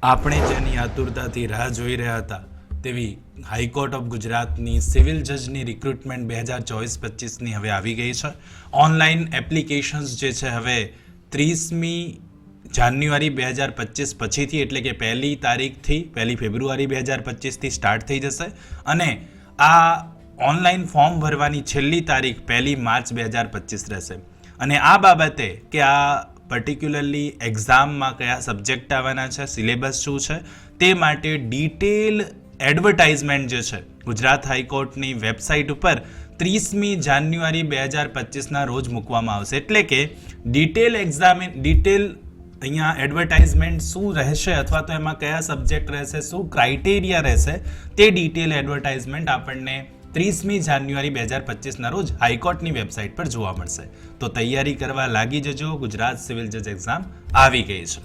આપણે જેની આતુરતાથી રાહ જોઈ રહ્યા હતા તેવી હાઈકોર્ટ ઓફ ગુજરાતની સિવિલ જજની રિક્રુટમેન્ટ 2024-25ની હવે આવી ગઈ છે. ઓનલાઈન એપ્લિકેશન્સ જે છે હવે 30મી જાન્યુઆરી 2025 પછીથી એટલે કે 1 તારીખથી 1 ફેબ્રુઆરી 2025થી સ્ટાર્ટ થઈ જશે અને આ ઓનલાઈન ફોર્મ ભરવાની છેલ્લી તારીખ 1 માર્ચ 2025 રહેશે. અને આ બાબતે કે આ પર્ટિક્યુલરલી એક્ઝામમાં કયા સબ્જેક્ટ આવવાના છે, સિલેબસ શું છે, તે માટે ડિટેલ એડવર્ટાઇઝમેન્ટ જે છે ગુજરાત હાઈકોર્ટની વેબસાઇટ ઉપર 30મી જાન્યુઆરી 2025ના રોજ મૂકવામાં આવશે. એટલે કે ડિટેલ અહીંયા એડવર્ટાઇઝમેન્ટ શું રહેશે અથવા તો એમાં કયા સબ્જેક્ટ રહેશે, શું ક્રાઇટેરિયા રહેશે, તે ડિટેલ એડવર્ટાઇઝમેન્ટ આપણને 30મી જાન્યુઆરી 2025ના રોજ હાઈકોર્ટની વેબસાઇટ પર જોવા મળશે. તો તૈયારી કરવા લાગી જજો, ગુજરાત સિવિલ જજ એક્ઝામ આવી ગઈ છે.